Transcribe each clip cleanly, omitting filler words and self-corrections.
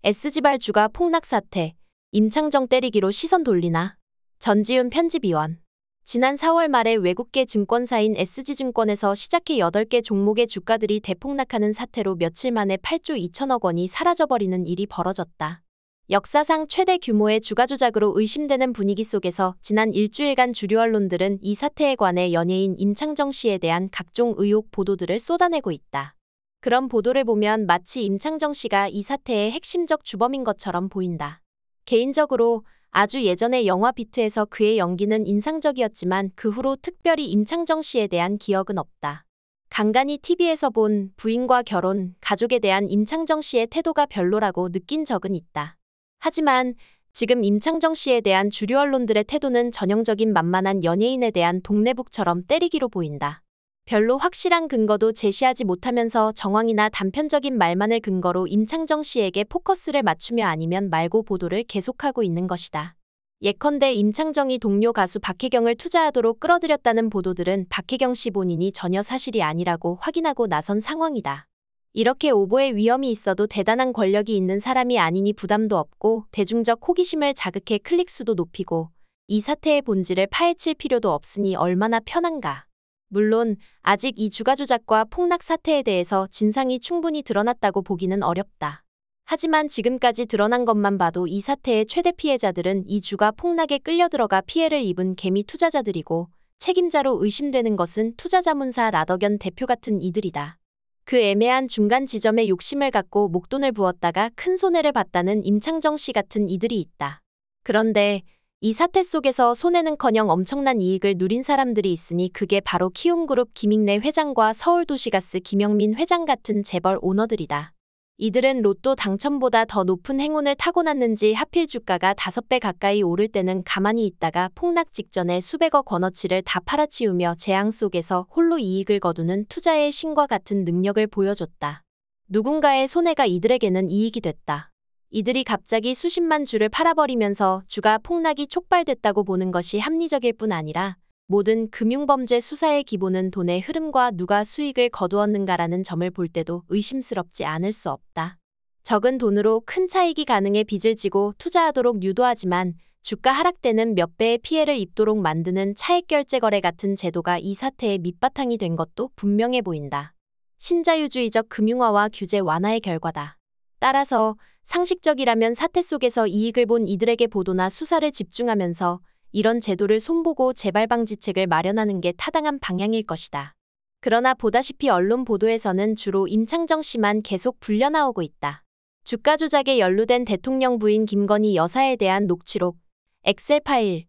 S지발 주가 폭락 사태, 임창정 때리기로 시선 돌리나? 전지훈 편집위원. 지난 4월 말에 외국계 증권사인 SG증권에서 시작해 8개 종목의 주가들이 대폭락하는 사태로 며칠 만에 8조 2천억 원이 사라져버리는 일이 벌어졌다. 역사상 최대 규모의 주가 조작으로 의심되는 분위기 속에서 지난 일주일간 주류 언론들은 이 사태에 관해 연예인 임창정 씨에 대한 각종 의혹 보도들을 쏟아내고 있다. 그런 보도를 보면 마치 임창정 씨가 이 사태의 핵심적 주범인 것처럼 보인다. 개인적으로 아주 예전에 영화 비트에서 그의 연기는 인상적이었지만 그 후로 특별히 임창정 씨에 대한 기억은 없다. 간간히 TV에서 본 부인과 결혼, 가족에 대한 임창정 씨의 태도가 별로라고 느낀 적은 있다. 하지만 지금 임창정 씨에 대한 주류 언론들의 태도는 전형적인 만만한 연예인에 대한 동네북처럼 때리기로 보인다. 별로 확실한 근거도 제시하지 못하면서 정황이나 단편적인 말만을 근거로 임창정 씨에게 포커스를 맞추며 아니면 말고 보도를 계속하고 있는 것이다. 예컨대 임창정이 동료 가수 박혜경을 투자하도록 끌어들였다는 보도들은 박혜경 씨 본인이 전혀 사실이 아니라고 확인하고 나선 상황이다. 이렇게 오보의 위험이 있어도 대단한 권력이 있는 사람이 아니니 부담도 없고 대중적 호기심을 자극해 클릭수도 높이고 이 사태의 본질을 파헤칠 필요도 없으니 얼마나 편한가. 물론 아직 이 주가 조작과 폭락 사태에 대해서 진상이 충분히 드러났다고 보기는 어렵다. 하지만 지금까지 드러난 것만 봐도 이 사태의 최대 피해자들은 이 주가 폭락에 끌려들어가 피해를 입은 개미 투자자들이고 책임자로 의심되는 것은 투자자문사 라더견 대표 같은 이들이다. 그 애매한 중간 지점에 욕심을 갖고 목돈을 부었다가 큰 손해를 봤다는 임창정 씨 같은 이들이 있다. 그런데 이 사태 속에서 손해는커녕 엄청난 이익을 누린 사람들이 있으니 그게 바로 키움그룹 김익래 회장과 서울도시가스 김영민 회장 같은 재벌 오너들이다. 이들은 로또 당첨보다 더 높은 행운을 타고났는지 하필 주가가 5배 가까이 오를 때는 가만히 있다가 폭락 직전에 수백억 원어치를 다 팔아치우며 재앙 속에서 홀로 이익을 거두는 투자의 신과 같은 능력을 보여줬다. 누군가의 손해가 이들에게는 이익이 됐다. 이들이 갑자기 수십만 주를 팔아버리면서 주가 폭락이 촉발됐다고 보는 것이 합리적일 뿐 아니라 모든 금융범죄 수사의 기본은 돈의 흐름과 누가 수익을 거두었는가라는 점을 볼 때도 의심스럽지 않을 수 없다. 적은 돈으로 큰 차익이 가능해 빚을 지고 투자하도록 유도하지만 주가 하락 때는 몇 배의 피해를 입도록 만드는 차액결제 거래 같은 제도가 이 사태의 밑바탕이 된 것도 분명해 보인다. 신자유주의적 금융화와 규제 완화의 결과다. 따라서 상식적이라면 사태 속에서 이익을 본 이들에게 보도나 수사를 집중하면서 이런 제도를 손보고 재발 방지책을 마련하는 게 타당한 방향일 것이다. 그러나 보다시피 언론 보도에서는 주로 임창정 씨만 계속 불려나오고 있다. 주가 조작에 연루된 대통령 부인 김건희 여사에 대한 녹취록, 엑셀 파일,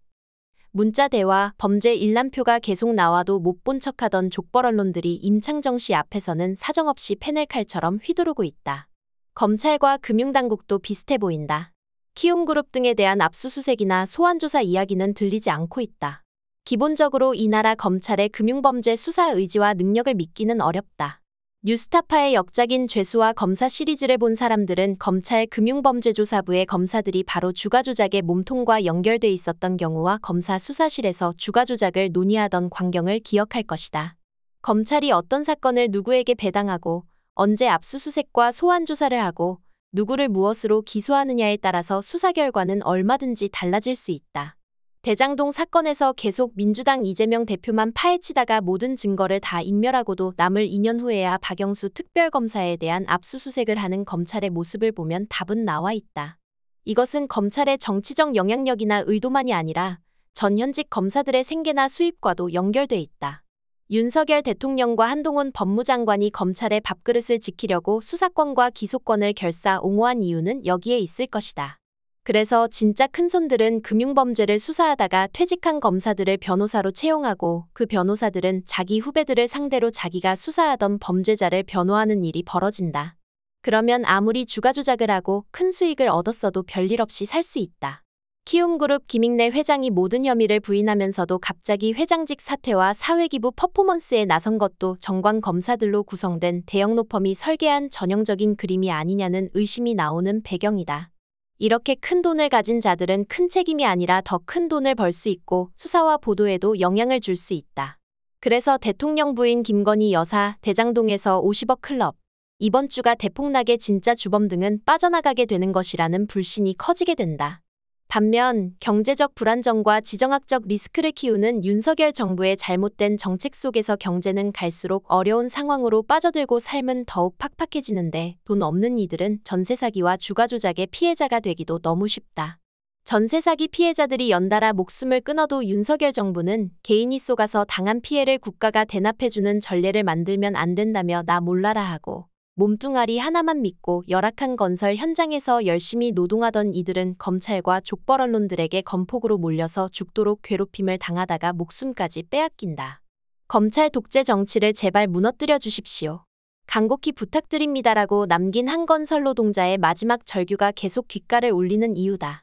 문자 대화, 범죄 일람표가 계속 나와도 못 본 척하던 족벌 언론들이 임창정 씨 앞에서는 사정없이 펜을 칼처럼 휘두르고 있다. 검찰과 금융당국도 비슷해 보인다. 키움그룹 등에 대한 압수수색이나 소환조사 이야기는 들리지 않고 있다. 기본적으로 이 나라 검찰의 금융범죄 수사 의지와 능력을 믿기는 어렵다. 뉴스타파의 역작인 죄수와 검사 시리즈를 본 사람들은 검찰 금융범죄조사부의 검사들이 바로 주가 조작의 몸통과 연결돼 있었던 경우와 검사 수사실에서 주가 조작을 논의하던 광경을 기억할 것이다. 검찰이 어떤 사건을 누구에게 배당하고 언제 압수수색과 소환조사를 하고 누구를 무엇으로 기소하느냐에 따라서 수사 결과는 얼마든지 달라질 수 있다. 대장동 사건에서 계속 민주당 이재명 대표만 파헤치다가 모든 증거를 다 인멸하고도 남을 2년 후에야 박영수 특별검사에 대한 압수수색을 하는 검찰의 모습을 보면 답은 나와 있다. 이것은 검찰의 정치적 영향력이나 의도만이 아니라 전현직 검사들의 생계나 수입과도 연결돼 있다. 윤석열 대통령과 한동훈 법무장관이 검찰의 밥그릇을 지키려고 수사권과 기소권을 결사 옹호한 이유는 여기에 있을 것이다. 그래서 진짜 큰손들은 금융범죄를 수사하다가 퇴직한 검사들을 변호사로 채용하고 그 변호사들은 자기 후배들을 상대로 자기가 수사하던 범죄자를 변호하는 일이 벌어진다. 그러면 아무리 주가 조작을 하고 큰 수익을 얻었어도 별일 없이 살 수 있다. 키움그룹 김익래 회장이 모든 혐의를 부인하면서도 갑자기 회장직 사퇴와 사회기부 퍼포먼스에 나선 것도 정관 검사들로 구성된 대형 로펌이 설계한 전형적인 그림이 아니냐는 의심이 나오는 배경이다. 이렇게 큰 돈을 가진 자들은 큰 책임이 아니라 더 큰 돈을 벌 수 있고 수사와 보도에도 영향을 줄 수 있다. 그래서 대통령 부인 김건희 여사 대장동에서 50억 클럽, 이번 주가 대폭락의 진짜 주범 등은 빠져나가게 되는 것이라는 불신이 커지게 된다. 반면 경제적 불안정과 지정학적 리스크를 키우는 윤석열 정부의 잘못된 정책 속에서 경제는 갈수록 어려운 상황으로 빠져들고 삶은 더욱 팍팍해지는데 돈 없는 이들은 전세 사기와 주가 조작의 피해자가 되기도 너무 쉽다. 전세 사기 피해자들이 연달아 목숨을 끊어도 윤석열 정부는 개인이 쏘가서 당한 피해를 국가가 대납해주는 전례를 만들면 안 된다며 나 몰라라 하고 몸뚱아리 하나만 믿고 열악한 건설 현장에서 열심히 노동하던 이들은 검찰과 족벌 언론들에게 건폭으로 몰려서 죽도록 괴롭힘을 당하다가 목숨까지 빼앗긴다. 검찰 독재 정치를 제발 무너뜨려 주십시오. 간곡히 부탁드립니다라고 남긴 한 건설 노동자의 마지막 절규가 계속 귓가를 울리는 이유다.